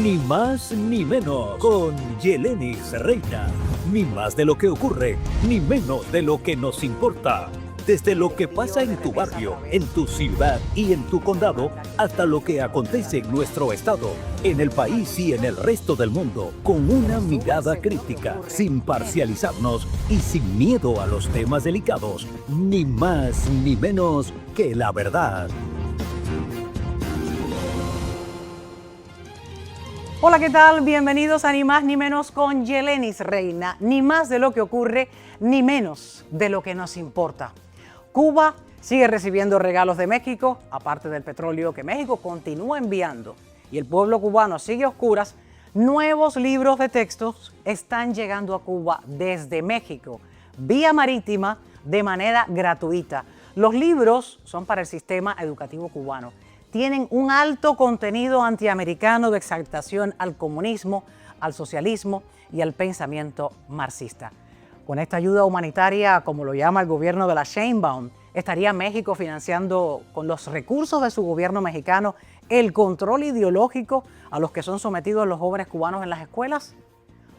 Ni más ni menos con Yelenis Reina. Ni más de lo que ocurre, ni menos de lo que nos importa. Desde lo que pasa en tu barrio, en tu ciudad y en tu condado, hasta lo que acontece en nuestro estado, en el país y en el resto del mundo, con una mirada crítica, sin parcializarnos y sin miedo a los temas delicados. Ni más ni menos que la verdad. Hola, ¿qué tal? Bienvenidos a Ni Más Ni Menos con Yelenis Reina. Ni más de lo que ocurre, ni menos de lo que nos importa. Cuba sigue recibiendo regalos de México, aparte del petróleo que México continúa enviando, y el pueblo cubano sigue a oscuras. Nuevos libros de textos están llegando a Cuba desde México, vía marítima, de manera gratuita. Los libros son para el sistema educativo cubano. Tienen un alto contenido antiamericano de exaltación al comunismo, al socialismo y al pensamiento marxista. Con esta ayuda humanitaria, como lo llama el gobierno de la Sheinbaum, ¿estaría México financiando con los recursos de su gobierno mexicano el control ideológico a los que son sometidos los jóvenes cubanos en las escuelas?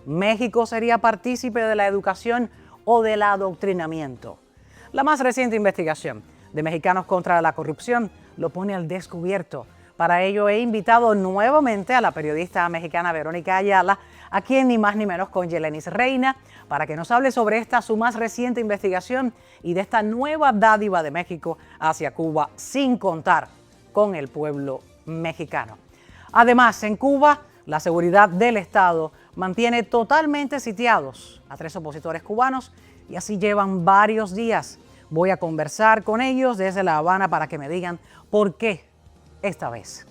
¿México sería partícipe de la educación o del adoctrinamiento? La más reciente investigación de Mexicanos contra la Corrupción lo pone al descubierto. Para ello he invitado nuevamente a la periodista mexicana Verónica Ayala, aquí en Ni Más Ni Menos con Yelenis Reina, para que nos hable sobre esta su más reciente investigación y de esta nueva dádiva de México hacia Cuba, sin contar con el pueblo mexicano. Además, en Cuba, la seguridad del Estado mantiene totalmente sitiados a 3 opositores cubanos y así llevan varios días. Voy a conversar con ellos desde La Habana para que me digan por qué esta vez.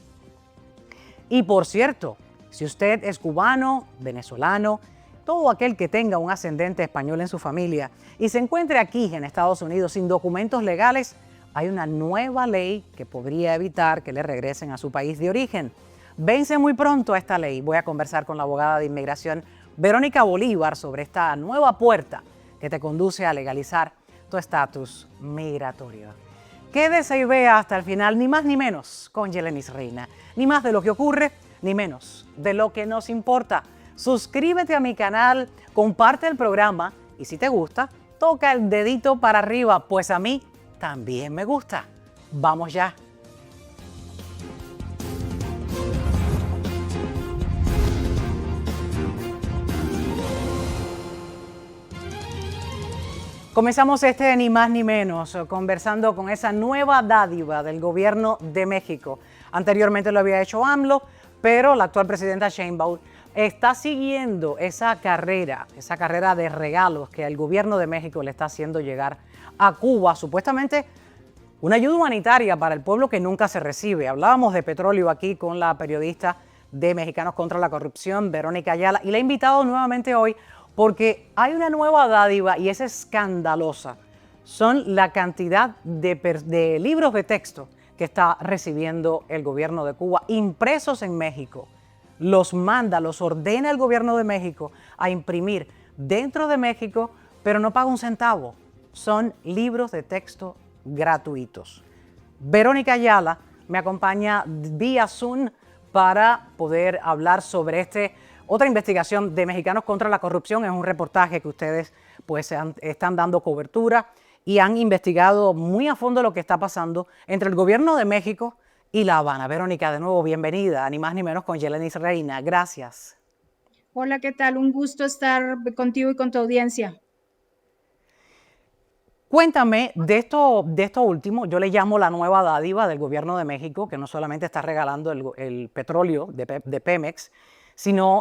Y por cierto, si usted es cubano, venezolano, todo aquel que tenga un ascendente español en su familia y se encuentre aquí en Estados Unidos sin documentos legales, hay una nueva ley que podría evitar que le regresen a su país de origen. Vence muy pronto esta ley. Voy a conversar con la abogada de inmigración Verónica Bolívar sobre esta nueva puerta que te conduce a legalizar tu estatus migratorio. Quédese y vea hasta el final, Ni Más Ni Menos con Yelenis Reina. Ni más de lo que ocurre, ni menos de lo que nos importa. Suscríbete a mi canal, comparte el programa y si te gusta, toca el dedito para arriba, pues a mí también me gusta. Vamos ya. Comenzamos este Ni Más Ni Menos conversando con esa nueva dádiva del gobierno de México. Anteriormente lo había hecho AMLO, pero la actual presidenta Sheinbaum está siguiendo esa carrera de regalos que el gobierno de México le está haciendo llegar a Cuba, supuestamente una ayuda humanitaria para el pueblo que nunca se recibe. Hablábamos de petróleo aquí con la periodista de Mexicanos contra la Corrupción, Verónica Ayala, y la he invitado nuevamente hoy porque hay una nueva dádiva y es escandalosa. Son la cantidad de libros de texto que está recibiendo el gobierno de Cuba, impresos en México. Los manda, los ordena el gobierno de México a imprimir dentro de México, pero no paga un centavo. Son libros de texto gratuitos. Verónica Ayala me acompaña vía Zoom para poder hablar sobre otra investigación de Mexicanos contra la Corrupción. Es un reportaje que ustedes están dando cobertura y han investigado muy a fondo lo que está pasando entre el gobierno de México y La Habana. Verónica, de nuevo, bienvenida a Ni Más Ni Menos con Yelenis Reina. Gracias. Hola, ¿qué tal? Un gusto estar contigo y con tu audiencia. Cuéntame de esto último. Yo le llamo la nueva dádiva del gobierno de México, que no solamente está regalando el petróleo de Pemex,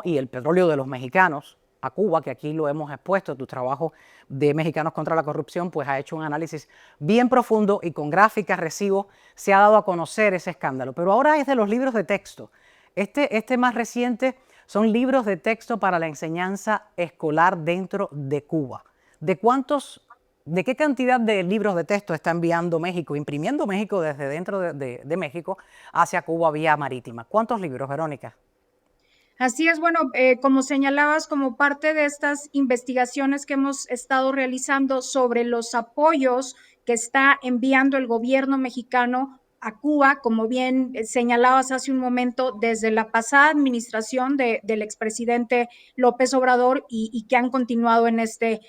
y el petróleo de los mexicanos a Cuba, que aquí lo hemos expuesto. Tu trabajo de Mexicanos contra la Corrupción pues ha hecho un análisis bien profundo y con gráficas, recibos, se ha dado a conocer ese escándalo. Pero ahora es de los libros de texto. Este más reciente son libros de texto para la enseñanza escolar dentro de Cuba. ¿De qué cantidad de libros de texto está enviando México, imprimiendo México desde dentro de México hacia Cuba vía marítima? ¿Cuántos libros, Verónica? Así es, bueno, como señalabas, como parte de estas investigaciones que hemos estado realizando sobre los apoyos que está enviando el gobierno mexicano a Cuba, como bien señalabas hace un momento, desde la pasada administración del expresidente López Obrador y que han continuado en este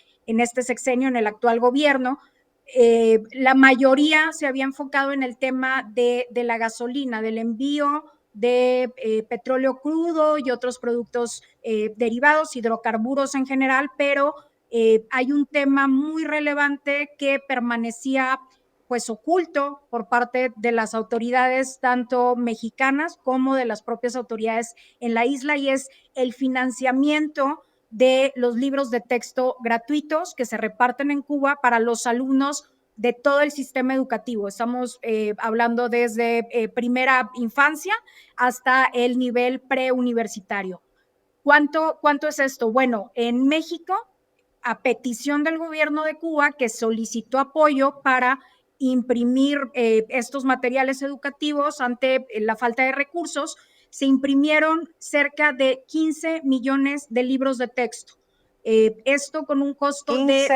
sexenio, en el actual gobierno. La mayoría se había enfocado en el tema de la gasolina, del envío de petróleo crudo y otros productos derivados, hidrocarburos en general, pero hay un tema muy relevante que permanecía pues oculto por parte de las autoridades tanto mexicanas como de las propias autoridades en la isla, y es el financiamiento de los libros de texto gratuitos que se reparten en Cuba para los alumnos de todo el sistema educativo. Estamos hablando desde primera infancia hasta el nivel preuniversitario. ¿Cuánto es esto? Bueno, en México, a petición del gobierno de Cuba, que solicitó apoyo para imprimir estos materiales educativos ante la falta de recursos, se imprimieron cerca de 15 millones de libros de texto. Esto con un costo de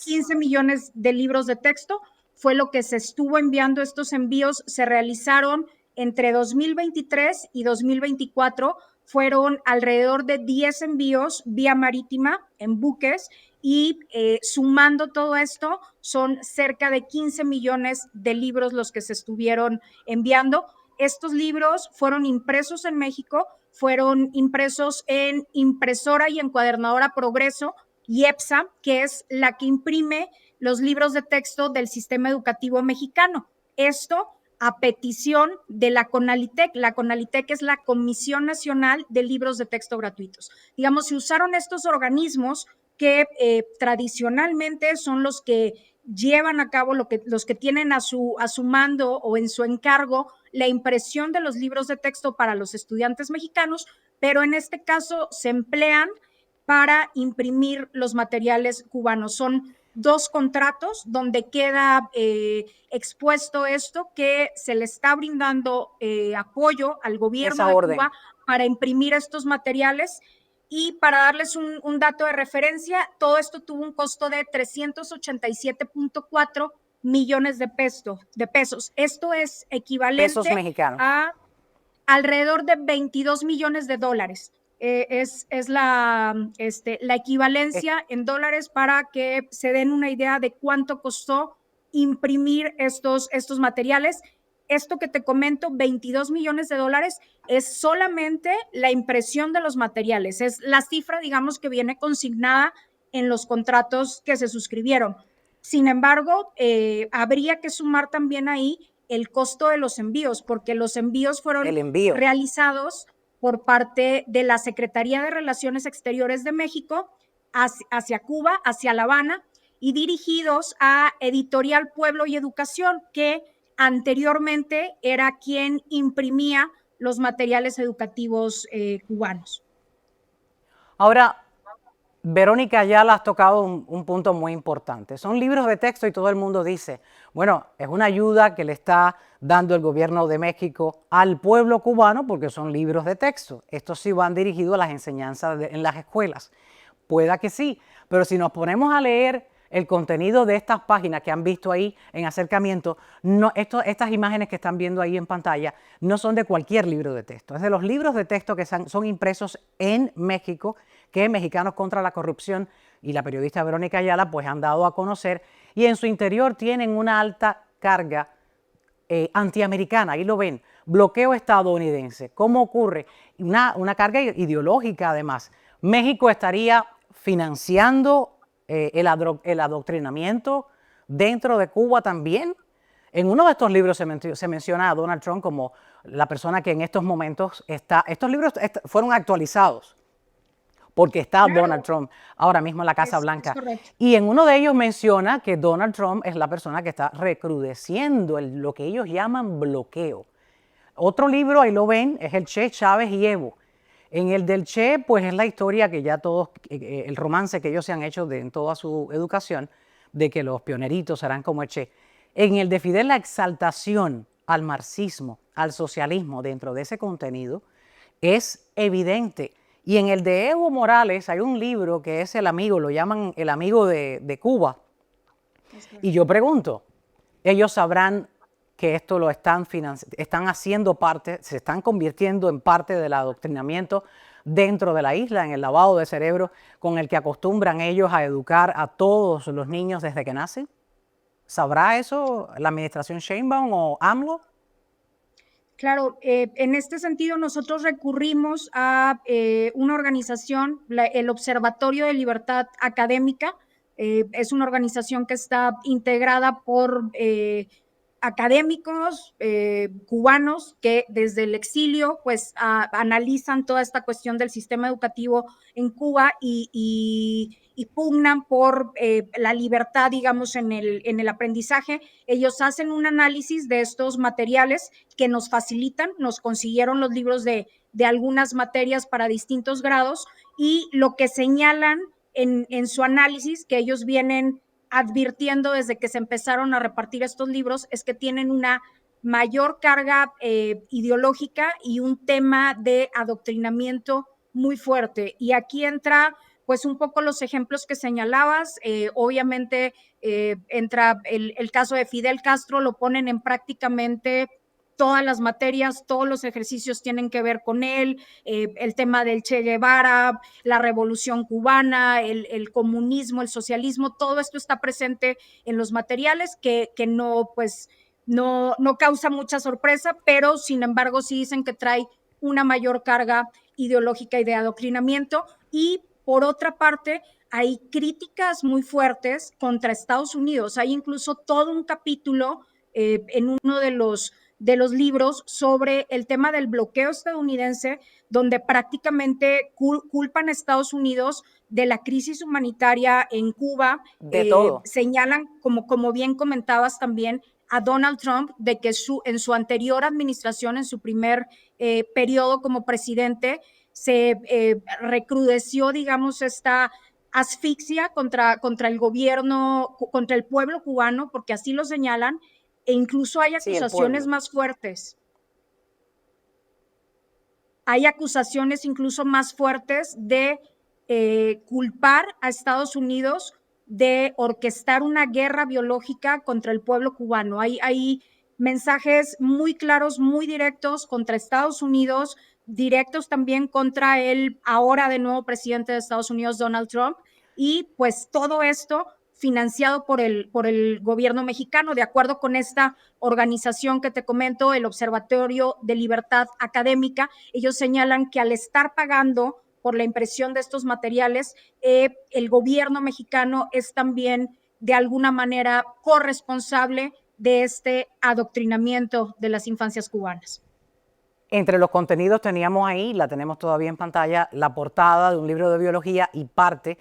15 millones de libros de texto fue lo que se estuvo enviando. Estos envíos se realizaron entre 2023 y 2024, fueron alrededor de 10 envíos vía marítima en buques y sumando todo esto son cerca de 15 millones de libros los que se estuvieron enviando. Estos libros fueron impresos en México, fueron impresos en impresora y encuadernadora Progreso y EPSA, que es la que imprime los libros de texto del sistema educativo mexicano. Esto a petición de la CONALITEC. La CONALITEC es la Comisión Nacional de Libros de Texto Gratuitos. Digamos, se usaron estos organismos que tradicionalmente son los que llevan a cabo, los que tienen a su mando o en su encargo la impresión de los libros de texto para los estudiantes mexicanos, pero en este caso se emplean para imprimir los materiales cubanos. Son 2 contratos donde queda expuesto esto, que se le está brindando apoyo al gobierno de Cuba para imprimir estos materiales. Y para darles un dato de referencia, todo esto tuvo un costo de 387.4 millones de pesos. Esto es equivalente a alrededor de 22 millones de dólares. Es la equivalencia en dólares para que se den una idea de cuánto costó imprimir estos materiales. Esto que te comento, 22 millones de dólares, es solamente la impresión de los materiales. Es la cifra, digamos, que viene consignada en los contratos que se suscribieron. Sin embargo, habría que sumar también ahí el costo de los envíos, porque los envíos fueron realizados por parte de la Secretaría de Relaciones Exteriores de México hacia Cuba, hacia La Habana, y dirigidos a Editorial Pueblo y Educación, que anteriormente era quien imprimía los materiales educativos cubanos. Ahora, Verónica, ya has tocado un punto muy importante. Son libros de texto y todo el mundo dice, bueno, es una ayuda que le está dando el gobierno de México al pueblo cubano porque son libros de texto. Estos sí van dirigidos a las enseñanzas en las escuelas. Pueda que sí, pero si nos ponemos a leer el contenido de estas páginas que han visto ahí en acercamiento, estas imágenes que están viendo ahí en pantalla no son de cualquier libro de texto, es de los libros de texto que son impresos en México, que Mexicanos contra la Corrupción y la periodista Verónica Ayala pues han dado a conocer, y en su interior tienen una alta carga antiamericana. Ahí lo ven, bloqueo estadounidense. ¿Cómo ocurre? Una carga ideológica además. México estaría financiando el adoctrinamiento dentro de Cuba también. En uno de estos libros se menciona a Donald Trump como la persona que en estos momentos está. Estos libros fueron actualizados porque está Donald Trump ahora mismo en la Casa Blanca. Y en uno de ellos menciona que Donald Trump es la persona que está recrudeciendo lo que ellos llaman bloqueo. Otro libro, ahí lo ven, es el Che, Chávez y Evo. En el del Che, pues es la historia que ya todos, el romance que ellos se han hecho en toda su educación, de que los pioneritos serán como el Che. En el de Fidel, la exaltación al marxismo, al socialismo dentro de ese contenido es evidente. Y en el de Evo Morales hay un libro que es el amigo, lo llaman el amigo de Cuba. Y yo pregunto, ellos sabrán que esto lo están haciendo parte, se están convirtiendo en parte del adoctrinamiento dentro de la isla, en el lavado de cerebro con el que acostumbran ellos a educar a todos los niños desde que nacen? ¿Sabrá eso la administración Sheinbaum o AMLO? Claro, en este sentido nosotros recurrimos a una organización, el Observatorio de Libertad Académica. Es una organización que está integrada por académicos cubanos que desde el exilio pues analizan toda esta cuestión del sistema educativo en Cuba y pugnan por la libertad, digamos, en el aprendizaje. Ellos hacen un análisis de estos materiales que nos facilitan, nos consiguieron los libros de algunas materias para distintos grados, y lo que señalan en su análisis, que ellos vienen advirtiendo desde que se empezaron a repartir estos libros, es que tienen una mayor carga ideológica y un tema de adoctrinamiento muy fuerte. Y aquí entra pues un poco los ejemplos que señalabas. Obviamente entra el caso de Fidel Castro, lo ponen en prácticamente todas las materias, todos los ejercicios tienen que ver con él, el tema del Che Guevara, la revolución cubana, el comunismo, el socialismo, todo esto está presente en los materiales que no, pues, no causa mucha sorpresa, pero sin embargo sí dicen que trae una mayor carga ideológica y de adoctrinamiento. Y por otra parte, hay críticas muy fuertes contra Estados Unidos. Hay incluso todo un capítulo en uno de los libros sobre el tema del bloqueo estadounidense, donde prácticamente culpan a Estados Unidos de la crisis humanitaria en Cuba. De todo. Señalan, como bien comentabas también, a Donald Trump de que en su anterior administración, en su primer periodo como presidente, se recrudeció, digamos, esta asfixia contra el gobierno, contra el pueblo cubano, porque así lo señalan, e incluso hay acusaciones más fuertes. Hay acusaciones incluso más fuertes de culpar a Estados Unidos de orquestar una guerra biológica contra el pueblo cubano. Hay mensajes muy claros, muy directos contra Estados Unidos, directos también contra el ahora de nuevo presidente de Estados Unidos, Donald Trump, y pues todo esto financiado por el gobierno mexicano, de acuerdo con esta organización que te comento, el Observatorio de Libertad Académica. Ellos señalan que al estar pagando por la impresión de estos materiales, el gobierno mexicano es también de alguna manera corresponsable de este adoctrinamiento de las infancias cubanas. Entre los contenidos teníamos ahí, la tenemos todavía en pantalla, la portada de un libro de biología y parte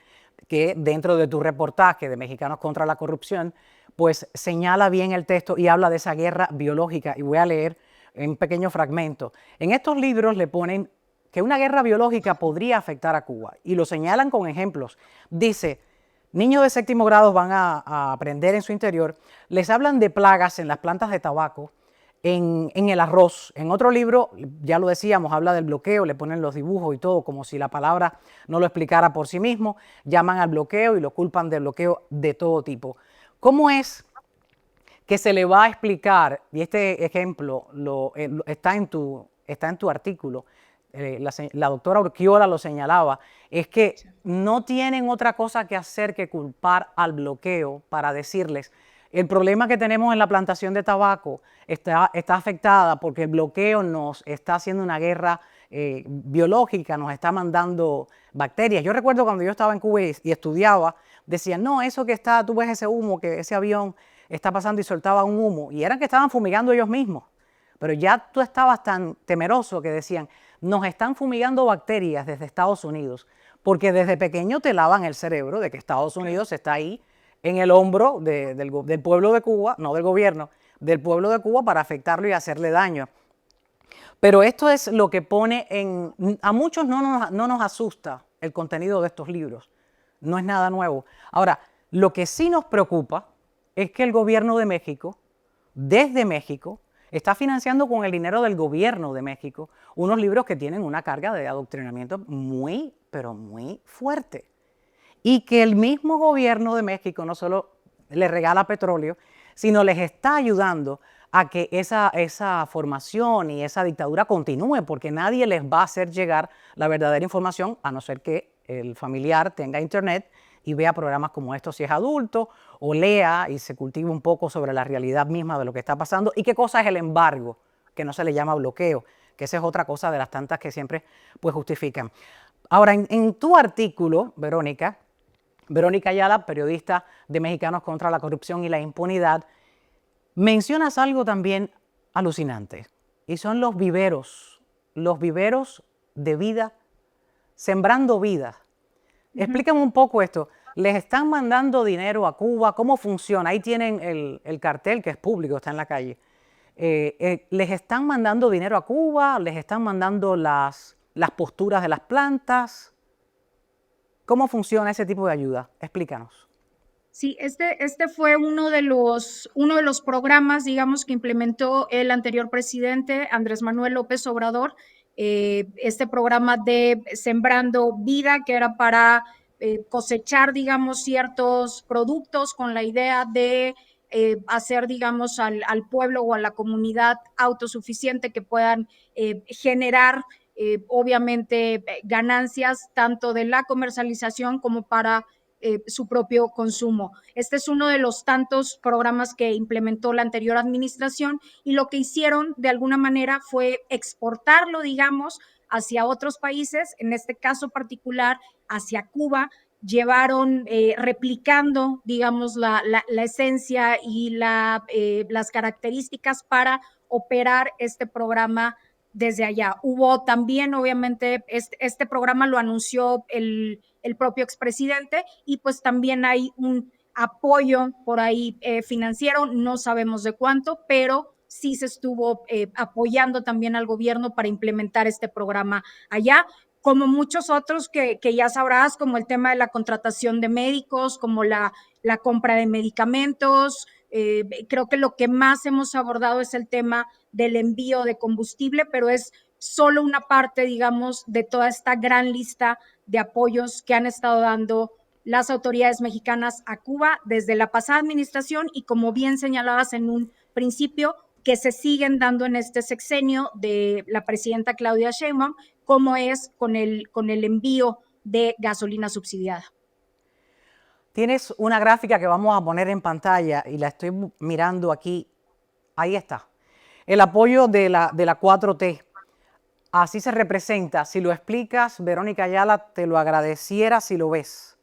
que dentro de tu reportaje de Mexicanos contra la Corrupción, pues señala bien el texto y habla de esa guerra biológica. Y voy a leer un pequeño fragmento. En estos libros le ponen que una guerra biológica podría afectar a Cuba y lo señalan con ejemplos. Dice, niños de séptimo grado van a aprender en su interior, les hablan de plagas en las plantas de tabaco, en el arroz. En otro libro, ya lo decíamos, habla del bloqueo, le ponen los dibujos y todo, como si la palabra no lo explicara por sí mismo. Llaman al bloqueo y lo culpan de bloqueo de todo tipo. ¿Cómo es que se le va a explicar? Y este ejemplo está en tu artículo, la doctora Urquiola lo señalaba, es que no tienen otra cosa que hacer que culpar al bloqueo para decirles: el problema que tenemos en la plantación de tabaco está afectada porque el bloqueo nos está haciendo una guerra biológica, nos está mandando bacterias. Yo recuerdo cuando yo estaba en Cuba y estudiaba, decían, no, eso que está, tú ves ese humo, que ese avión está pasando y soltaba un humo, y eran que estaban fumigando ellos mismos. Pero ya tú estabas tan temeroso que decían, nos están fumigando bacterias desde Estados Unidos, porque desde pequeño te lavan el cerebro de que Estados Unidos está ahí en el hombro del pueblo de Cuba, no del gobierno, del pueblo de Cuba para afectarlo y hacerle daño. Pero esto es lo que pone a muchos no nos asusta el contenido de estos libros, no es nada nuevo. Ahora, lo que sí nos preocupa es que el gobierno de México, desde México, está financiando con el dinero del gobierno de México unos libros que tienen una carga de adoctrinamiento muy, pero muy fuerte. Y que el mismo gobierno de México no solo le regala petróleo, sino les está ayudando a que esa formación y esa dictadura continúe, porque nadie les va a hacer llegar la verdadera información, a no ser que el familiar tenga internet y vea programas como estos si es adulto, o lea y se cultive un poco sobre la realidad misma de lo que está pasando y qué cosa es el embargo, que no se le llama bloqueo, que esa es otra cosa de las tantas que siempre pues justifican. Ahora, en tu artículo, Verónica Ayala, periodista de Mexicanos contra la Corrupción y la Impunidad, mencionas algo también alucinante, y son los viveros de vida, sembrando vida. Explícame un poco esto. ¿Les están mandando dinero a Cuba? ¿Cómo funciona? Ahí tienen el cartel que es público, está en la calle. ¿Les están mandando dinero a Cuba? ¿Les están mandando las posturas de las plantas? ¿Cómo funciona ese tipo de ayuda? Explícanos. Sí, este fue uno de los programas, digamos, que implementó el anterior presidente, Andrés Manuel López Obrador, este programa de Sembrando Vida, que era para cosechar, digamos, ciertos productos con la idea de hacer, digamos, al pueblo o a la comunidad autosuficiente que puedan generar, obviamente, ganancias tanto de la comercialización como para su propio consumo. Este es uno de los tantos programas que implementó la anterior administración y lo que hicieron de alguna manera fue exportarlo, digamos, hacia otros países, en este caso particular hacia Cuba. Llevaron replicando, digamos, la esencia y las características para operar este programa desde allá. Hubo también, obviamente, este programa lo anunció el propio expresidente y pues también hay un apoyo por ahí financiero, no sabemos de cuánto, pero sí se estuvo apoyando también al gobierno para implementar este programa allá, como muchos otros que ya sabrás, como el tema de la contratación de médicos, como la compra de medicamentos. Creo que lo que más hemos abordado es el tema del envío de combustible, pero es solo una parte, digamos, de toda esta gran lista de apoyos que han estado dando las autoridades mexicanas a Cuba desde la pasada administración y, como bien señalabas en un principio, que se siguen dando en este sexenio de la presidenta Claudia Sheinbaum, como es con el envío de gasolina subsidiada. Tienes una gráfica que vamos a poner en pantalla y la estoy mirando aquí. Ahí está. El apoyo de la 4T. Así se representa. Si lo explicas, Verónica Ayala, te lo agradeciera si lo ves.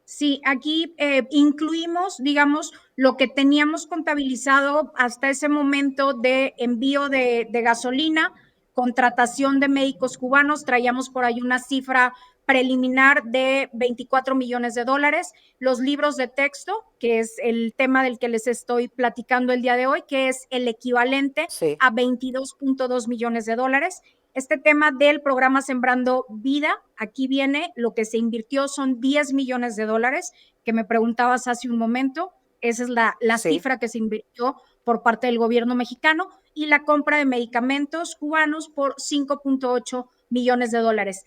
Sí, aquí incluimos, digamos, lo que teníamos contabilizado hasta ese momento de envío de gasolina, contratación de médicos cubanos, traíamos por ahí una cifra preliminar de 24 millones de dólares, los libros de texto, que es el tema del que les estoy platicando el día de hoy, que es el equivalente a 22.2 millones de dólares. Este tema del programa Sembrando Vida, aquí viene, lo que se invirtió son 10 millones de dólares, que me preguntabas hace un momento, esa es la cifra que se invirtió por parte del gobierno mexicano, y la compra de medicamentos cubanos por 5.8 millones de dólares.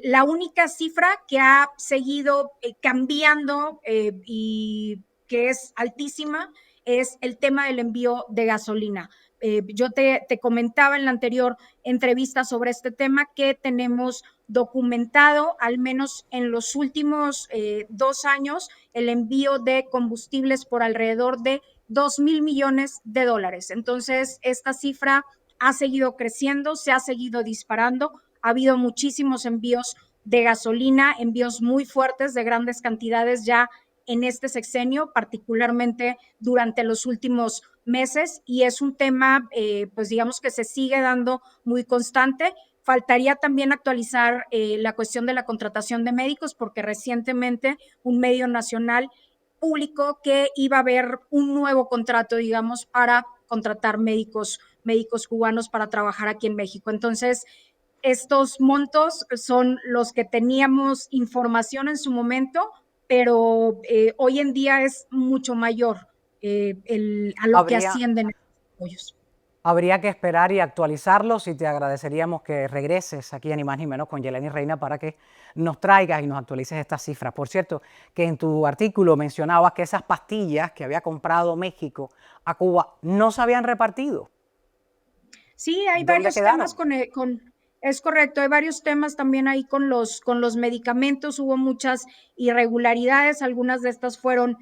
La única cifra que ha seguido cambiando y que es altísima es el tema del envío de gasolina. Yo te comentaba en la anterior entrevista sobre este tema que tenemos documentado, al menos en los últimos 2 años, el envío de combustibles por alrededor de 2,000 millones de dólares. Entonces, esta cifra ha seguido creciendo, se ha seguido disparando, ha habido muchísimos envíos de gasolina, envíos muy fuertes de grandes cantidades ya en este sexenio, particularmente durante los últimos meses, y es un tema, pues digamos que se sigue dando muy constante. Faltaría también actualizar la cuestión de la contratación de médicos, porque recientemente un medio nacional publicó que iba a haber un nuevo contrato, digamos, para contratar médicos cubanos para trabajar aquí en México. Entonces, estos montos son los que teníamos información en su momento, pero hoy en día es mucho mayor a lo que ascienden estos apoyos. habría que esperar y actualizarlos y te agradeceríamos que regreses aquí a Ni Más Ni Menos con Yeleni Reina para que nos traigas y nos actualices estas cifras. Por cierto, que en tu artículo mencionabas que esas pastillas que había comprado México a Cuba no se habían repartido. Sí, hay ¿Dónde varios quedaron? temas es correcto, hay varios temas también ahí con los medicamentos, hubo muchas irregularidades, algunas de estas fueron,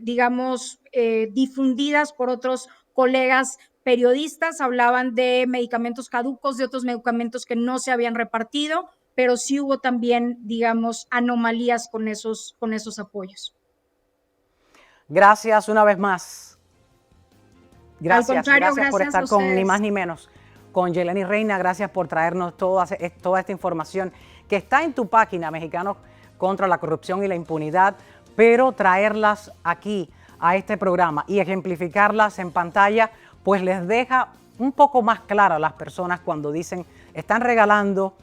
digamos, difundidas por otros colegas periodistas, hablaban de medicamentos caducos, de otros medicamentos que no se habían repartido, pero sí hubo también, digamos, anomalías con esos apoyos. Gracias una vez más. Al Gracias, contrario, gracias por gracias a estar con Ni Más ustedes. Ni Menos, con Yeleni Reina. Gracias por traernos toda esta información que está en tu página, Mexicanos contra la Corrupción y la Impunidad, pero traerlas aquí a este programa y ejemplificarlas en pantalla, pues les deja un poco más claro a las personas cuando dicen están regalando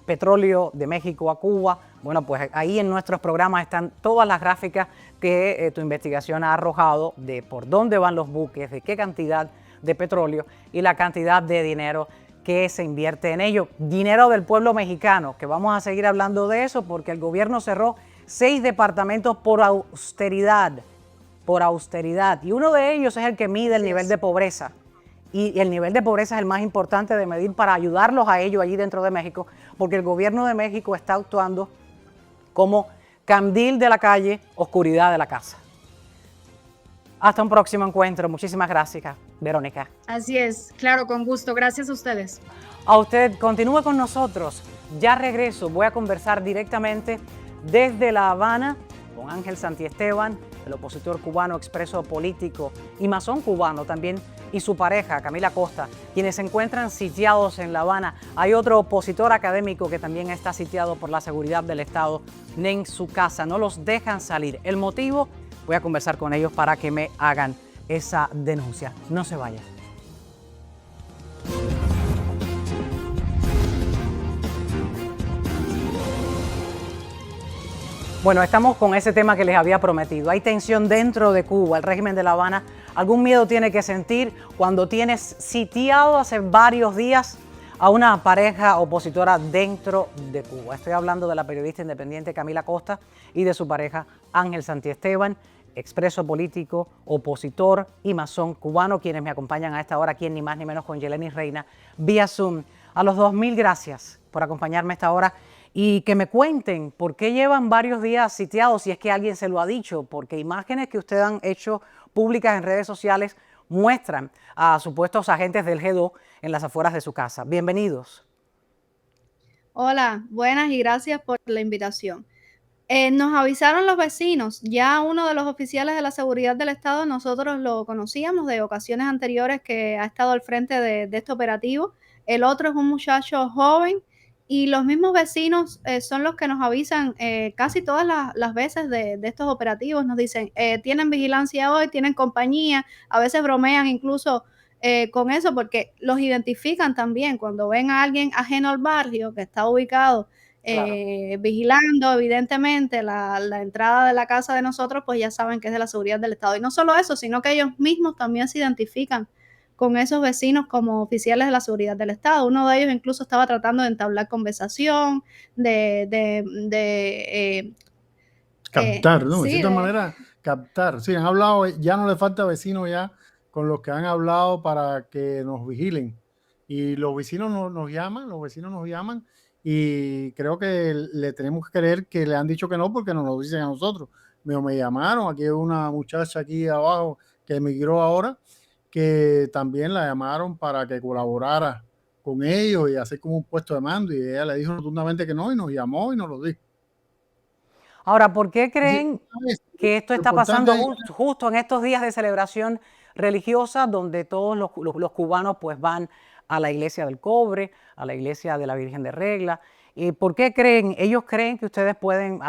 petróleo de México a Cuba. Bueno, pues ahí en nuestros programas están todas las gráficas que tu investigación ha arrojado de por dónde van los buques, de qué cantidad de petróleo y la cantidad de dinero que se invierte en ello. Dinero del pueblo mexicano, que vamos a seguir hablando de eso porque el gobierno cerró 6 departamentos por austeridad, y uno de ellos es el que mide el nivel de pobreza. Y el nivel de pobreza es el más importante de medir para ayudarlos a ellos allí dentro de México, porque el gobierno de México está actuando como candil de la calle, oscuridad de la casa. Hasta un próximo encuentro. Muchísimas gracias, Verónica. Así es, claro, con gusto. Gracias a ustedes. A usted, continúe con nosotros. Ya regreso, voy a conversar directamente desde La Habana con Ángel Santiesteban, el opositor cubano, expreso político y masón cubano también, y su pareja, Camila Costa, quienes se encuentran sitiados en La Habana. Hay otro opositor académico que también está sitiado por la seguridad del Estado en su casa. No los dejan salir. El motivo, voy a conversar con ellos para que me hagan esa denuncia. No se vayan. Bueno, estamos con ese tema que les había prometido. Hay tensión dentro de Cuba, el régimen de La Habana. Algún miedo tiene que sentir cuando tienes sitiado hace varios días a una pareja opositora dentro de Cuba. Estoy hablando de la periodista independiente Camila Costa y de su pareja Ángel Santiesteban, expreso político, opositor y masón cubano, quienes me acompañan a esta hora aquí en Ni Más Ni Menos con Yeleni Reina vía Zoom. A los dos, mil gracias por acompañarme a esta hora y que me cuenten por qué llevan varios días sitiados, si es que alguien se lo ha dicho, porque imágenes que ustedes han hecho públicas en redes sociales muestran a supuestos agentes del G2 en las afueras de su casa. Bienvenidos. Hola, buenas y gracias por la invitación. Nos avisaron los vecinos, ya uno de los oficiales de la seguridad del Estado, nosotros lo conocíamos de ocasiones anteriores que ha estado al frente de este operativo. El otro es un muchacho joven y los mismos vecinos son los que nos avisan casi todas las veces de estos operativos. Nos dicen, tienen vigilancia hoy, tienen compañía, a veces bromean incluso con eso porque los identifican también cuando ven a alguien ajeno al barrio que está ubicado vigilando evidentemente la entrada de la casa de nosotros, pues ya saben que es de la seguridad del Estado. Y no solo eso, sino que ellos mismos también se identifican con esos vecinos como oficiales de la seguridad del Estado. Uno de ellos incluso estaba tratando de entablar conversación, captar, ¿no? De sí, cierta manera, captar. Sí, han hablado, ya no le falta vecinos ya con los que han hablado para que nos vigilen. Y los vecinos nos llaman, los vecinos nos llaman y creo que le tenemos que creer que le han dicho que no porque nos lo dicen a nosotros. Me llamaron, aquí hay una muchacha aquí abajo que emigró ahora, que también la llamaron para que colaborara con ellos y hacer como un puesto de mando y ella le dijo rotundamente que no y nos llamó y nos lo dijo. Ahora, ¿por qué creen que esto Lo está importante pasando justo en estos días de celebración religiosa donde todos los cubanos pues van a la iglesia del Cobre, a la iglesia de la Virgen de Regla? ¿Y por qué ellos creen que ustedes pueden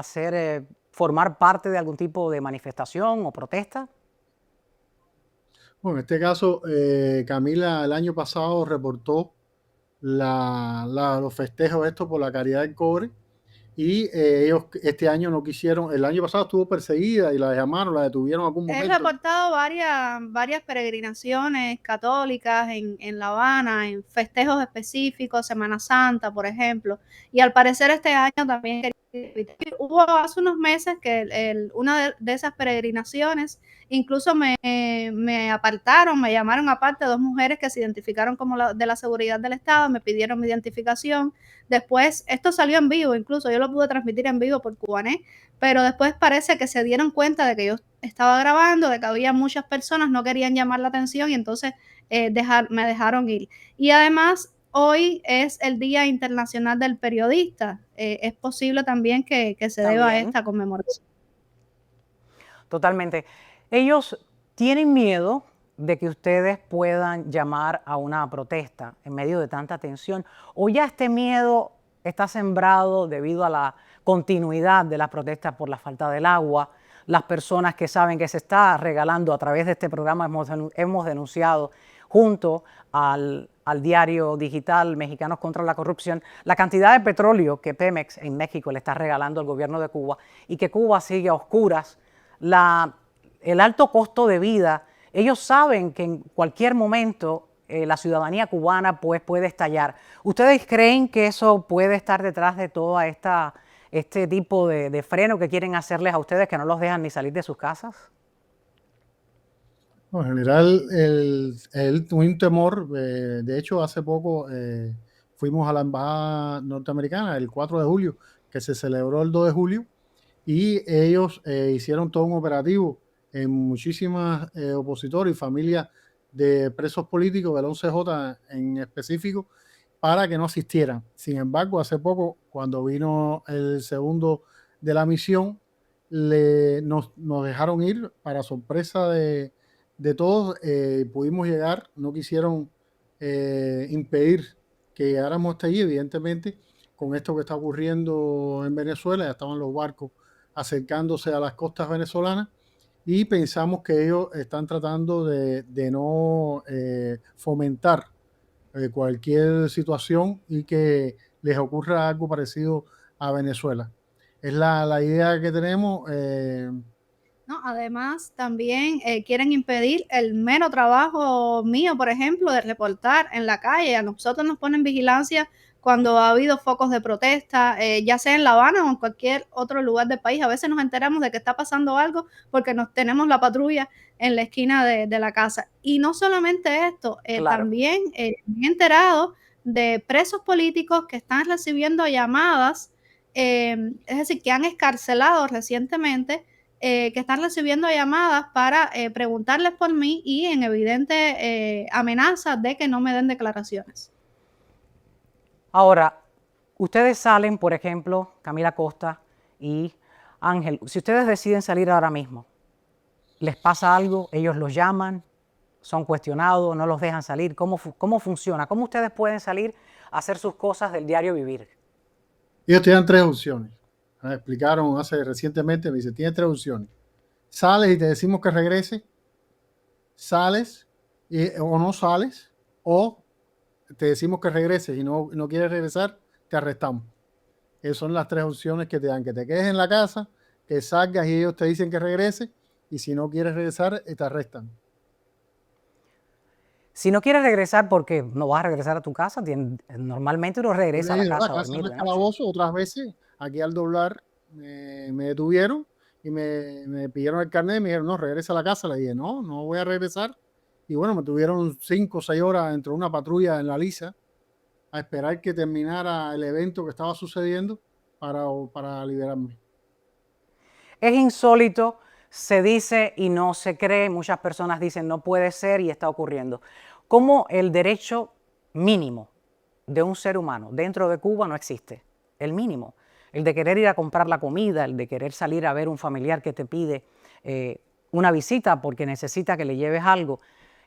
formar parte de algún tipo de manifestación o protesta? Bueno, en este caso, Camila el año pasado reportó los festejos estos por la caridad del cobre y ellos este año no quisieron. El año pasado estuvo perseguida y la llamaron, la detuvieron en algún He momento. reportado varias peregrinaciones católicas en La Habana, en festejos específicos, Semana Santa, por ejemplo, y al parecer este año también hubo hace unos meses que una de esas peregrinaciones incluso me apartaron, me llamaron aparte 2 mujeres que se identificaron como de la seguridad del Estado, me pidieron mi identificación. Después, esto salió en vivo, incluso yo lo pude transmitir en vivo por Cubanet, pero después parece que se dieron cuenta de que yo estaba grabando, de que había muchas personas, no querían llamar la atención y entonces me dejaron ir. Y además, hoy es el Día Internacional del Periodista. Es posible también que se deba a esta conmemoración. Totalmente. Ellos tienen miedo de que ustedes puedan llamar a una protesta en medio de tanta tensión, o ya este miedo está sembrado debido a la continuidad de las protestas por la falta del agua. Las personas que saben que se está regalando a través de este programa, hemos denunciado junto al diario digital Mexicanos contra la Corrupción la cantidad de petróleo que Pemex en México le está regalando al gobierno de Cuba y que Cuba sigue a oscuras. El alto costo de vida, ellos saben que en cualquier momento la ciudadanía cubana pues, puede estallar. ¿Ustedes creen que eso puede estar detrás de todo este tipo de freno que quieren hacerles a ustedes, que no los dejan ni salir de sus casas? En general, un temor. De hecho, hace poco fuimos a la embajada norteamericana el 4 de julio, que se celebró el 2 de julio, y ellos hicieron todo un operativo en muchísimas opositores y familias de presos políticos del 11J en específico para que no asistieran. Sin embargo, hace poco, cuando vino el segundo de la misión, nos dejaron ir para sorpresa de todos. Pudimos llegar, no quisieron impedir que llegáramos hasta allí. Evidentemente, con esto que está ocurriendo en Venezuela, ya estaban los barcos acercándose a las costas venezolanas y pensamos que ellos están tratando de no fomentar cualquier situación y que les ocurra algo parecido a Venezuela. Es la idea que tenemos. No, además, también quieren impedir el mero trabajo mío, por ejemplo, de reportar en la calle. A nosotros nos ponen vigilancia cuando ha habido focos de protesta, ya sea en La Habana o en cualquier otro lugar del país. A veces nos enteramos de que está pasando algo porque tenemos la patrulla en la esquina de la casa. Y no solamente esto, Claro. también me he enterado de presos políticos que están recibiendo llamadas, es decir, que han excarcelado recientemente, que están recibiendo llamadas para preguntarles por mí y en evidente amenazas de que no me den declaraciones. Ahora, ustedes salen, por ejemplo, Camila Costa y Ángel, si ustedes deciden salir ahora mismo, ¿les pasa algo? ¿Ellos los llaman? ¿Son cuestionados? ¿No los dejan salir? ¿Cómo funciona? ¿Cómo ustedes pueden salir a hacer sus cosas del diario vivir? Ellos tienen 3 opciones. Me explicaron recientemente, me dice, tienes 3 opciones. Sales y te decimos que regrese, sales o no sales, o te decimos que regreses y no quieres regresar, te arrestamos. Esas son las 3 opciones que te dan, que te quedes en la casa, que salgas y ellos te dicen que regreses, y si no quieres regresar, te arrestan. Si no quieres regresar, porque no vas a regresar a tu casa, normalmente uno regresa a la casa a dormir de noche. Calabozo. Otras veces, aquí al doblar, me detuvieron y me pidieron el carnet y me dijeron, no, regresa a la casa. Le dije, no voy a regresar. Y bueno, me tuvieron 5 o 6 horas dentro de una patrulla en la Lisa a esperar que terminara el evento que estaba sucediendo para liberarme. Es insólito, se dice y no se cree, muchas personas dicen no puede ser y está ocurriendo. Como el derecho mínimo de un ser humano dentro de Cuba no existe, el mínimo. El de querer ir a comprar la comida, el de querer salir a ver un familiar que te pide una visita porque necesita que le lleves algo,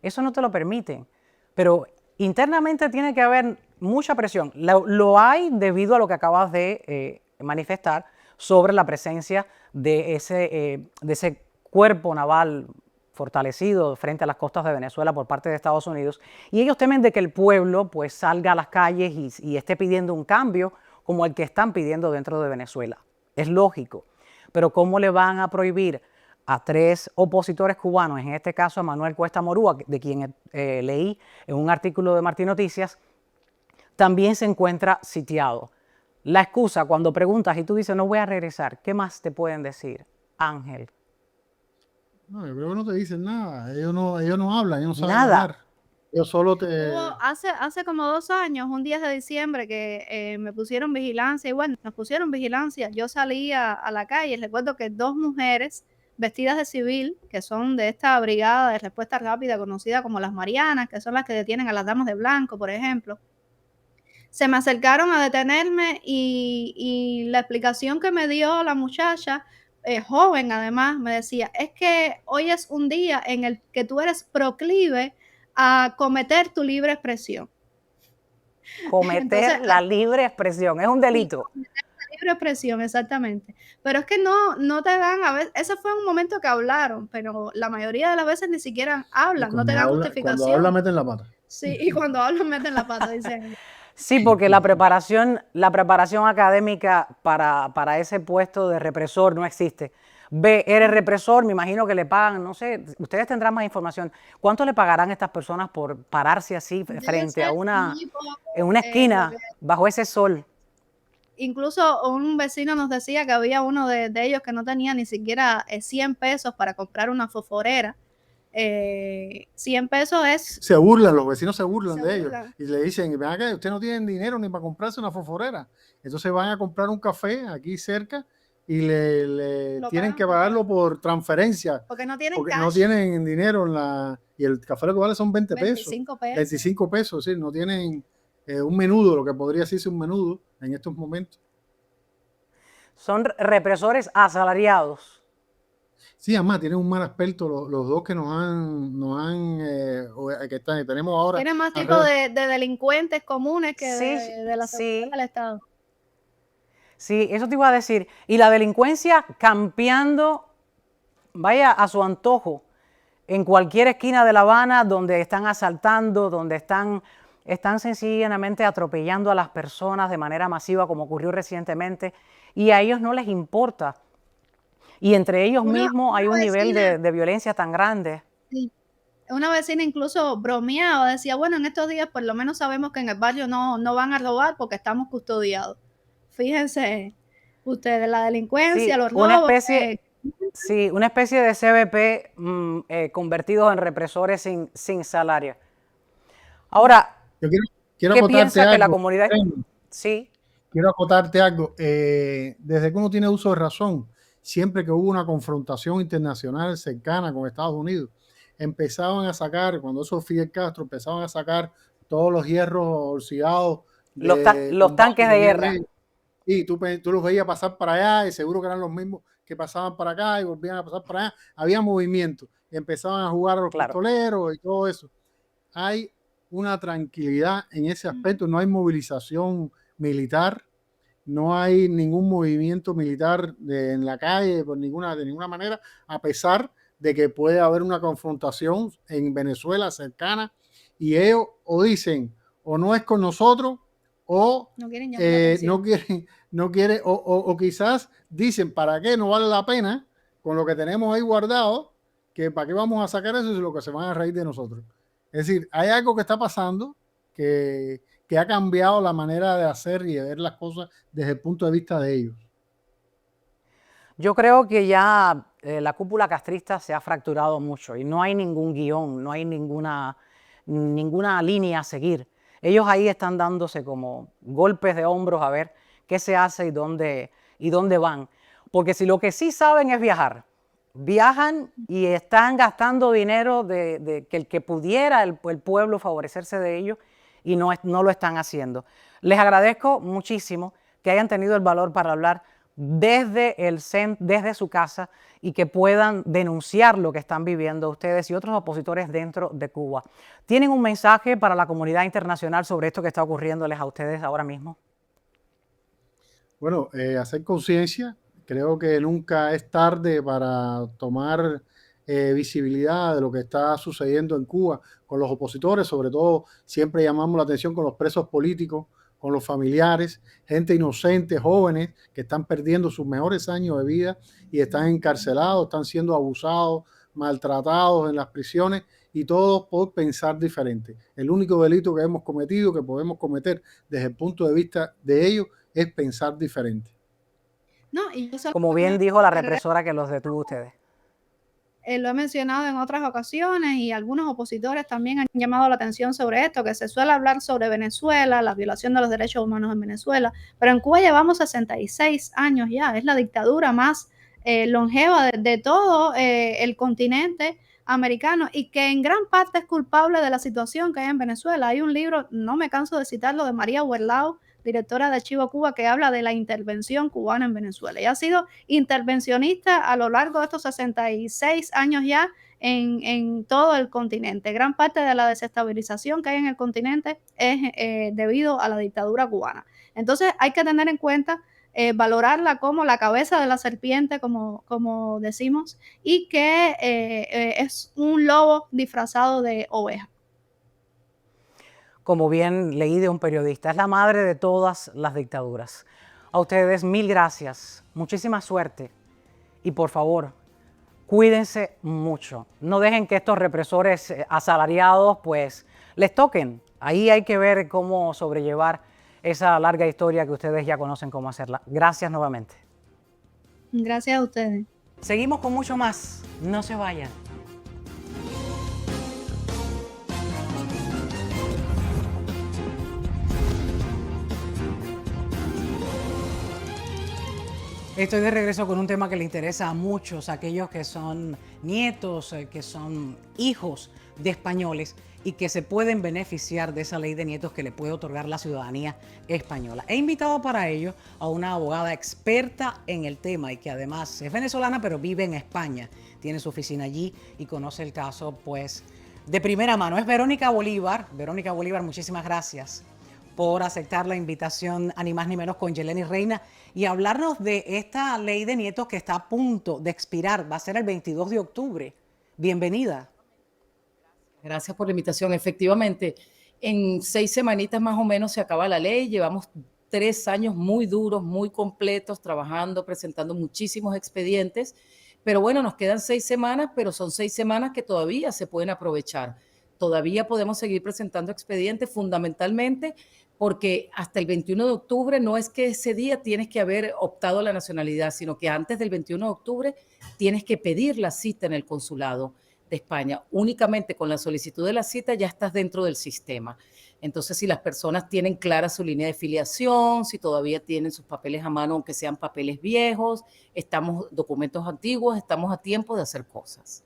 eso no te lo permiten. Pero internamente tiene que haber mucha presión. Lo hay debido a lo que acabas de manifestar sobre la presencia de ese cuerpo naval fortalecido frente a las costas de Venezuela por parte de Estados Unidos, y ellos temen de que el pueblo pues salga a las calles y esté pidiendo un cambio, como el que están pidiendo dentro de Venezuela. Es lógico, pero ¿cómo le van a prohibir a 3 opositores cubanos, en este caso a Manuel Cuesta Morúa, de quien leí en un artículo de Martín Noticias, también se encuentra sitiado? La excusa cuando preguntas y tú dices no voy a regresar, ¿qué más te pueden decir, Ángel? No, yo creo que no te dicen nada. Ellos no hablan, ellos no saben Nada. hablar. Ellos solo te... Hace como 2 años, un 10 de diciembre, que me pusieron vigilancia, y bueno, nos pusieron vigilancia. Yo salí a la calle, recuerdo que 2 mujeres vestidas de civil, que son de esta brigada de respuesta rápida conocida como las Marianas, que son las que detienen a las damas de blanco, por ejemplo, se me acercaron a detenerme y la explicación que me dio la muchacha, joven además, me decía, es que hoy es un día en el que tú eres proclive a cometer tu libre expresión. Cometer Entonces, la libre expresión, es un delito. Libre expresión, exactamente. Pero es que no te dan, a veces, ese fue un momento que hablaron, pero la mayoría de las veces ni siquiera hablan, no te dan Cuando justificación. habla, meten la pata. Sí, y cuando hablan meten la pata, dicen. Sí, porque la preparación académica para ese puesto de represor no existe. B, eres represor, me imagino que le pagan, no sé, ustedes tendrán más información. ¿Cuánto le pagarán a estas personas por pararse así frente a en una esquina bajo ese sol? Incluso un vecino nos decía que había uno de ellos que no tenía ni siquiera 100 pesos para comprar una fosforera. 100 pesos es... Se burlan, los vecinos se burlan Se de ellos burlan. y le dicen, vean que ustedes no tienen dinero ni para comprarse una fosforera. Entonces van a comprar un café aquí cerca y le Lo tienen pagan que pagarlo por transferencia porque no tienen porque cash. no tienen dinero y el café lo que vale son 20 pesos. 25 pesos. 25 pesos, sí, no tienen un menudo, lo que podría decirse un menudo en estos momentos. Son represores asalariados. Sí, además tienen un mal aspecto los dos que que tenemos ahora. Tienen más tipo de delincuentes comunes que de la seguridad del Estado. Sí, eso te iba a decir. Y la delincuencia campeando, vaya a su antojo, en cualquier esquina de La Habana donde están asaltando, donde están sencillamente atropellando a las personas de manera masiva, como ocurrió recientemente, y a ellos no les importa. Y entre ellos mismos hay un nivel de violencia tan grande. Sí. Una vecina incluso bromeaba, decía, bueno, en estos días por lo menos sabemos que en el barrio no van a robar porque estamos custodiados. Fíjense ustedes, la delincuencia, los robos. Una especie de CBP convertidos en represores sin salario. Ahora, quiero ¿qué acotarte piensa algo, que la comunidad? Sí. Quiero acotarte algo. Desde que uno tiene uso de razón, siempre que hubo una confrontación internacional cercana con Estados Unidos, empezaban a sacar, cuando eso Fidel Castro, empezaban a sacar todos los hierros oxidados. Los tanques de guerra. Y tú los veías pasar para allá y seguro que eran los mismos que pasaban para acá y volvían a pasar para allá. Había movimiento y empezaban a jugar a los pistoleros y todo eso. Hay una tranquilidad en ese aspecto, no hay movilización militar, no hay ningún movimiento militar en la calle de ninguna manera, a pesar de que puede haber una confrontación en Venezuela cercana y ellos o dicen o no es con nosotros o no quieren o quizás dicen para qué no vale la pena con lo que tenemos ahí guardado, que para qué vamos a sacar eso si lo que se van a reír de nosotros. Es decir, hay algo que está pasando que ha cambiado la manera de hacer y de ver las cosas desde el punto de vista de ellos. Yo creo que ya la cúpula castrista se ha fracturado mucho y no hay ningún guión, no hay ninguna línea a seguir. Ellos ahí están dándose como golpes de hombros a ver qué se hace y dónde van. Porque si lo que sí saben es viajar, viajan y están gastando dinero de que el que pudiera el pueblo favorecerse de ellos y no lo están haciendo. Les agradezco muchísimo que hayan tenido el valor para hablar desde su casa y que puedan denunciar lo que están viviendo ustedes y otros opositores dentro de Cuba. ¿Tienen un mensaje para la comunidad internacional sobre esto que está ocurriéndoles a ustedes ahora mismo? Bueno, hacer conciencia. Creo que nunca es tarde para tomar visibilidad de lo que está sucediendo en Cuba con los opositores. Sobre todo, siempre llamamos la atención con los presos políticos, con los familiares, gente inocente, jóvenes que están perdiendo sus mejores años de vida y están encarcelados, están siendo abusados, maltratados en las prisiones, y todo por pensar diferente. El único delito que hemos cometido, que podemos cometer desde el punto de vista de ellos, es pensar diferente. No, y yo Como bien dijo la represora que los detuvo ustedes. Lo he mencionado en otras ocasiones y algunos opositores también han llamado la atención sobre esto, que se suele hablar sobre Venezuela, la violación de los derechos humanos en Venezuela, pero en Cuba llevamos 66 años ya, es la dictadura más longeva de todo el continente americano y que en gran parte es culpable de la situación que hay en Venezuela. Hay un libro, no me canso de citarlo, de María Huerlao, directora de Archivo Cuba, que habla de la intervención cubana en Venezuela. Y ha sido intervencionista a lo largo de estos 66 años ya en todo el continente. Gran parte de la desestabilización que hay en el continente es debido a la dictadura cubana. Entonces hay que tener en cuenta valorarla como la cabeza de la serpiente, como decimos, y que es un lobo disfrazado de oveja. Como bien leí de un periodista, es la madre de todas las dictaduras. A ustedes 1000 gracias, muchísima suerte y por favor, cuídense mucho. No dejen que estos represores asalariados pues les toquen. Ahí hay que ver cómo sobrellevar esa larga historia que ustedes ya conocen cómo hacerla. Gracias nuevamente. Gracias a ustedes. Seguimos con mucho más. No se vayan. Estoy de regreso con un tema que le interesa a muchos, aquellos que son nietos, que son hijos de españoles y que se pueden beneficiar de esa ley de nietos que le puede otorgar la ciudadanía española. He invitado para ello a una abogada experta en el tema y que además es venezolana pero vive en España. Tiene su oficina allí y conoce el caso pues de primera mano. Es Verónica Bolívar. Verónica Bolívar, muchísimas gracias por aceptar la invitación a Ni Más Ni Menos con Yelenis Reina y hablarnos de esta ley de nietos que está a punto de expirar. Va a ser el 22 de octubre. Bienvenida. Gracias por la invitación. Efectivamente, en 6 semanitas más o menos se acaba la ley. Llevamos 3 años muy duros, muy completos, trabajando, presentando muchísimos expedientes. Pero bueno, nos quedan 6 semanas, pero son 6 semanas que todavía se pueden aprovechar. Todavía podemos seguir presentando expedientes fundamentalmente porque hasta el 21 de octubre no es que ese día tienes que haber optado a la nacionalidad, sino que antes del 21 de octubre tienes que pedir la cita en el consulado de España. Únicamente con la solicitud de la cita ya estás dentro del sistema. Entonces, si las personas tienen clara su línea de filiación, si todavía tienen sus papeles a mano, aunque sean papeles viejos, documentos antiguos, estamos a tiempo de hacer cosas.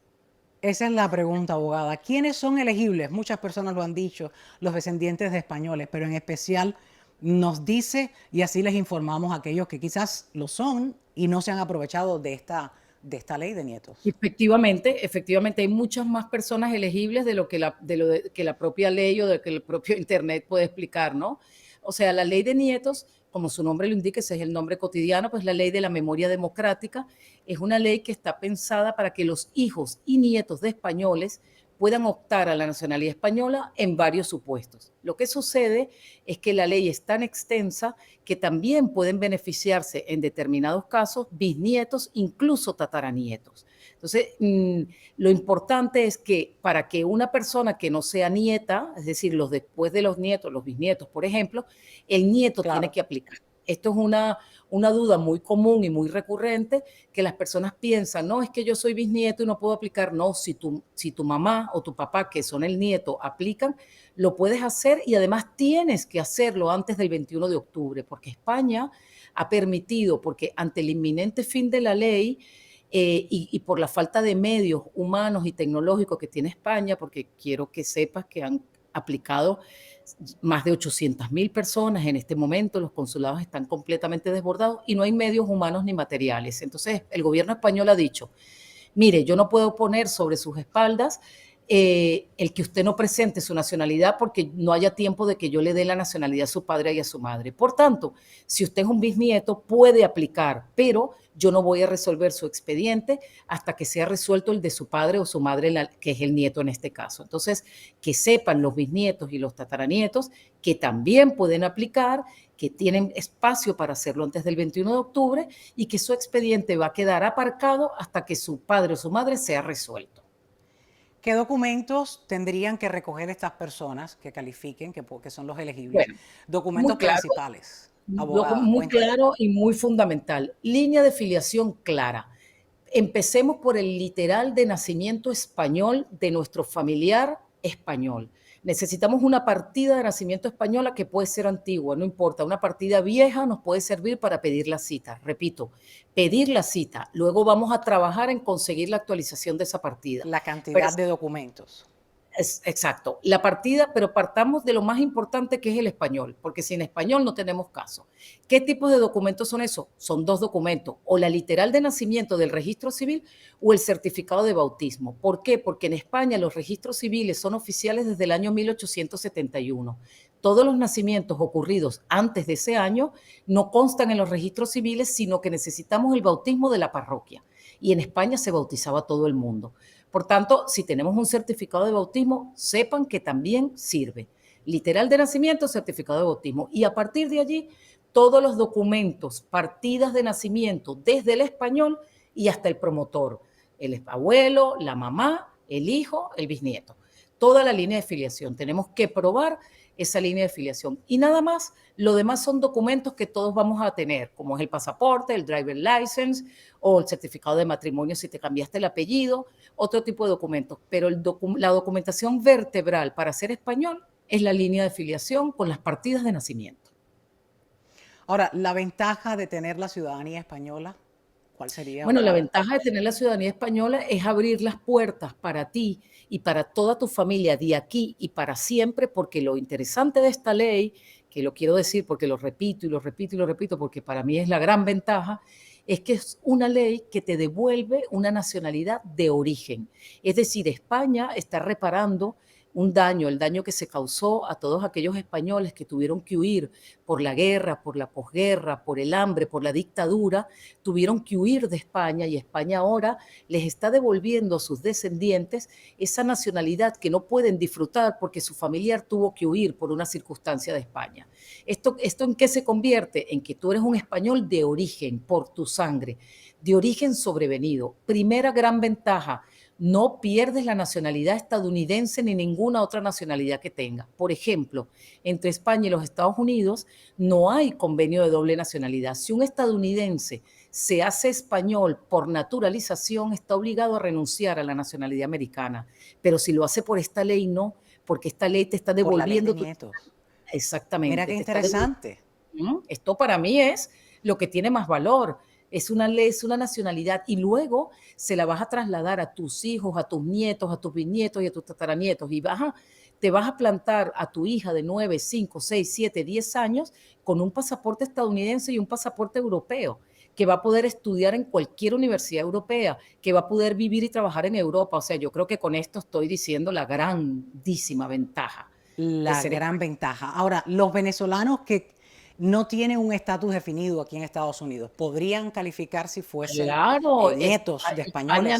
Esa es la pregunta, abogada. ¿Quiénes son elegibles? Muchas personas lo han dicho, los descendientes de españoles, pero en especial nos dice, y así les informamos a aquellos que quizás lo son y no se han aprovechado de esta ley de nietos. Efectivamente hay muchas más personas elegibles de lo que la propia ley o de que el propio Internet puede explicar, ¿no? O sea, la ley de nietos, como su nombre lo indica, ese es el nombre cotidiano, pues la ley de la memoria democrática es una ley que está pensada para que los hijos y nietos de españoles puedan optar a la nacionalidad española en varios supuestos. Lo que sucede es que la ley es tan extensa que también pueden beneficiarse en determinados casos bisnietos, incluso tataranietos. Entonces, lo importante es que para que una persona que no sea nieta, es decir, los después de los nietos, los bisnietos, por ejemplo, el nieto tiene que aplicar. Esto es una duda muy común y muy recurrente que las personas piensan, no, es que yo soy bisnieto y no puedo aplicar. No, si tu mamá o tu papá, que son el nieto, aplican, lo puedes hacer y además tienes que hacerlo antes del 21 de octubre, porque España ha permitido, porque ante el inminente fin de la ley y por la falta de medios humanos y tecnológicos que tiene España, porque quiero que sepas que han aplicado más de 800.000 personas en este momento, los consulados están completamente desbordados y no hay medios humanos ni materiales. Entonces, el gobierno español ha dicho, mire, yo no puedo poner sobre sus espaldas el que usted no presente su nacionalidad porque no haya tiempo de que yo le dé la nacionalidad a su padre y a su madre. Por tanto, si usted es un bisnieto, puede aplicar, pero yo no voy a resolver su expediente hasta que sea resuelto el de su padre o su madre, que es el nieto en este caso. Entonces, que sepan los bisnietos y los tataranietos que también pueden aplicar, que tienen espacio para hacerlo antes del 21 de octubre y que su expediente va a quedar aparcado hasta que su padre o su madre sea resuelto. ¿Qué documentos tendrían que recoger estas personas que califiquen, que son los elegibles? Bueno, Documentos muy claro. principales. Abogada, Muy cuéntame. claro y muy fundamental. Línea de filiación clara. Empecemos por el literal de nacimiento español de nuestro familiar español. Necesitamos una partida de nacimiento española que puede ser antigua, no importa. Una partida vieja nos puede servir para pedir la cita. Repito, pedir la cita. Luego vamos a trabajar en conseguir la actualización de esa partida. La cantidad de documentos. Exacto, la partida, pero partamos de lo más importante que es el español, porque sin español no tenemos caso. ¿Qué tipos de documentos son esos? Son 2 documentos, o la literal de nacimiento del registro civil o el certificado de bautismo. ¿Por qué? Porque en España los registros civiles son oficiales desde el año 1871. Todos los nacimientos ocurridos antes de ese año no constan en los registros civiles, sino que necesitamos el bautismo de la parroquia. Y en España se bautizaba todo el mundo. Por tanto, si tenemos un certificado de bautismo, sepan que también sirve. Literal de nacimiento, certificado de bautismo. Y a partir de allí, todos los documentos, partidas de nacimiento, desde el español y hasta el promotor. El abuelo, la mamá, el hijo, el bisnieto. Toda la línea de filiación. Tenemos que probar esa línea de filiación. Y nada más, lo demás son documentos que todos vamos a tener, como es el pasaporte, el driver license o el certificado de matrimonio si te cambiaste el apellido, otro tipo de documentos. Pero la documentación vertebral para ser español es la línea de filiación con las partidas de nacimiento. Ahora, la ventaja de tener la ciudadanía española, ¿cuál sería? Bueno, la ventaja de tener la ciudadanía española es abrir las puertas para ti y para toda tu familia de aquí y para siempre, porque lo interesante de esta ley, que lo quiero decir porque lo repito y lo repito y lo repito, porque para mí es la gran ventaja, es que es una ley que te devuelve una nacionalidad de origen. Es decir, España está reparando un daño, el daño que se causó a todos aquellos españoles que tuvieron que huir por la guerra, por la posguerra, por el hambre, por la dictadura, tuvieron que huir de España y España ahora les está devolviendo a sus descendientes esa nacionalidad que no pueden disfrutar porque su familiar tuvo que huir por una circunstancia de España. ¿Esto en qué se convierte? En que tú eres un español de origen, por tu sangre, de origen sobrevenido. Primera gran ventaja, no pierdes la nacionalidad estadounidense ni ninguna otra nacionalidad que tenga. Por ejemplo, entre España y los Estados Unidos no hay convenio de doble nacionalidad. Si un estadounidense se hace español por naturalización, está obligado a renunciar a la nacionalidad americana. Pero si lo hace por esta ley, no, porque esta ley te está devolviendo. Por la ley de nietos. Exactamente. Mira qué interesante. Esto para mí es lo que tiene más valor. Es una ley, es una nacionalidad y luego se la vas a trasladar a tus hijos, a tus nietos, a tus bisnietos y a tus tataranietos y te vas a plantar a tu hija de 9, 5, 6, 7, 10 años con un pasaporte estadounidense y un pasaporte europeo, que va a poder estudiar en cualquier universidad europea, que va a poder vivir y trabajar en Europa. O sea, yo creo que con esto estoy diciendo la grandísima ventaja. La gran ventaja. Ahora, los venezolanos que no tienen un estatus definido aquí en Estados Unidos, ¿podrían calificar si fuesen nietos de españoles?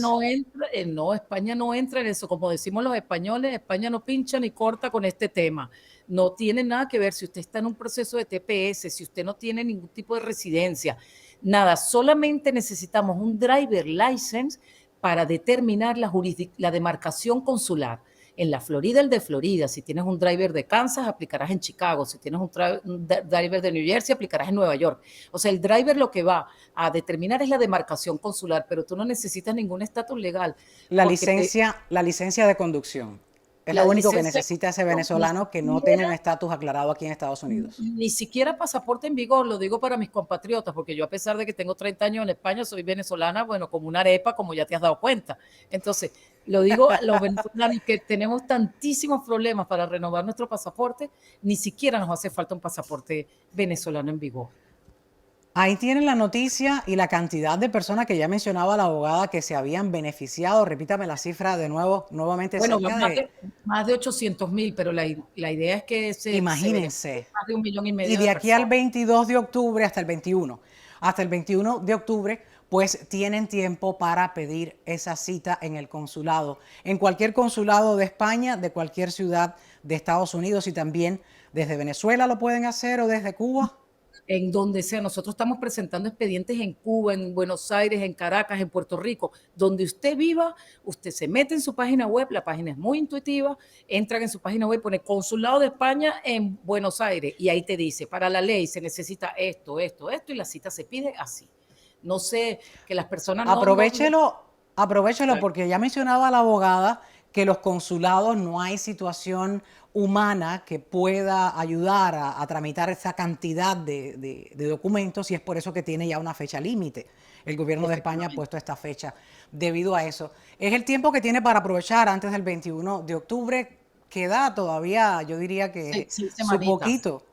España no entra en eso. Como decimos los españoles, España no pincha ni corta con este tema. No tiene nada que ver si usted está en un proceso de TPS, si usted no tiene ningún tipo de residencia, nada. Solamente necesitamos un driver license para determinar la demarcación consular. En la Florida, el de Florida. Si tienes un driver de Kansas, aplicarás en Chicago. Si tienes un driver de New Jersey, aplicarás en Nueva York. O sea, el driver lo que va a determinar es la demarcación consular, pero tú no necesitas ningún estatus legal. La licencia de conducción. Es lo único que necesita ese venezolano que no tiene un estatus aclarado aquí en Estados Unidos. Ni siquiera pasaporte en vigor, lo digo para mis compatriotas, porque yo a pesar de que tengo 30 años en España, soy venezolana, bueno, como una arepa, como ya te has dado cuenta. Entonces, lo digo a los venezolanos que tenemos tantísimos problemas para renovar nuestro pasaporte, ni siquiera nos hace falta un pasaporte venezolano en vigor. Ahí tienen la noticia y la cantidad de personas que ya mencionaba la abogada que se habían beneficiado. Repítame la cifra de nuevo, nuevamente, Bueno, cerca más de 800.000, pero la idea es que se beneficie imagínense. más de 1,5 millones Y de de aquí al personas. 22 de octubre hasta el 21 de octubre, pues tienen tiempo para pedir esa cita en el consulado, en cualquier consulado de España, de cualquier ciudad de Estados Unidos, y también desde Venezuela lo pueden hacer o desde Cuba. En donde sea. Nosotros estamos presentando expedientes en Cuba, en Buenos Aires, en Caracas, en Puerto Rico. Donde usted viva, usted se mete en su página web, la página es muy intuitiva, entran en su página web, pone Consulado de España en Buenos Aires y ahí te dice, para la ley se necesita esto, esto, esto, y la cita se pide así. No sé, que las personas Aprovechelo Claro. porque ya mencionaba la abogada que los consulados no hay situación humana que pueda ayudar a tramitar esa cantidad de documentos y es por eso que tiene ya una fecha límite. El gobierno de España ha Efectivamente. puesto esta fecha debido a eso. Es el tiempo que tiene para aprovechar antes del 21 de octubre. Queda todavía, yo diría que Seis su semanitas. poquito.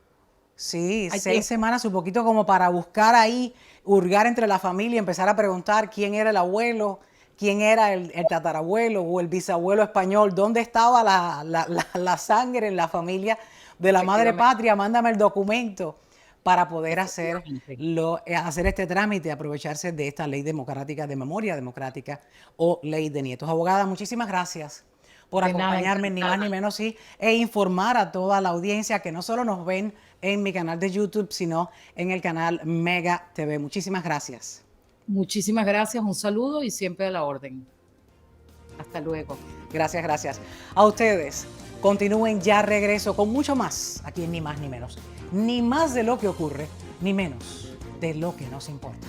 Sí, Hay 6 semanas, un poquito como para buscar ahí, hurgar entre la familia, empezar a preguntar quién era el abuelo, quién era el tatarabuelo o el bisabuelo español, dónde estaba la sangre en la familia de la madre Efectivamente. patria, mándame el documento para poder Efectivamente. hacer este trámite, aprovecharse de esta ley democrática, de memoria democrática o ley de nietos. Abogada, muchísimas gracias por De nada, acompañarme, ni más ni encantada. menos, sí, e informar a toda la audiencia que no solo nos ven en mi canal de YouTube, sino en el canal Mega TV. Muchísimas gracias. Muchísimas gracias, un saludo y siempre a la orden. Hasta luego. Gracias, gracias. A ustedes, continúen, ya regreso con mucho más aquí en Ni Más Ni Menos. Ni más de lo que ocurre, ni menos de lo que nos importa.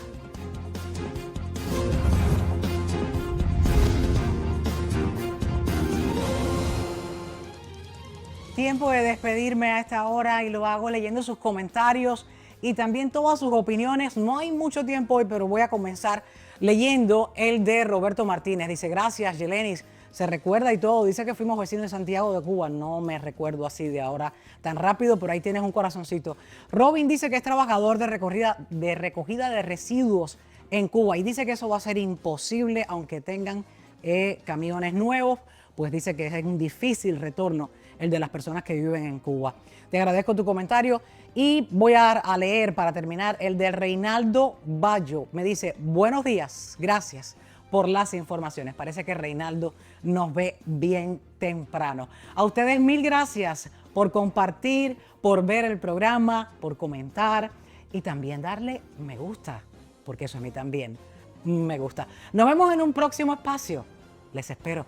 Tiempo de despedirme a esta hora y lo hago leyendo sus comentarios y también todas sus opiniones. No hay mucho tiempo hoy, pero voy a comenzar leyendo el de Roberto Martínez. Dice, gracias, Yelenis. Se recuerda y todo. Dice que fuimos vecinos de Santiago de Cuba. No me recuerdo así de ahora tan rápido, pero ahí tienes un corazoncito. Robin dice que es trabajador de recogida de residuos en Cuba y dice que eso va a ser imposible aunque tengan camiones nuevos, pues dice que es un difícil retorno el de las personas que viven en Cuba. Te agradezco tu comentario y voy a leer para terminar el de Reinaldo Bayo. Me dice, buenos días, gracias por las informaciones. Parece que Reinaldo nos ve bien temprano. A ustedes mil gracias por compartir, por ver el programa, por comentar y también darle me gusta, porque eso a mí también me gusta. Nos vemos en un próximo espacio. Les espero.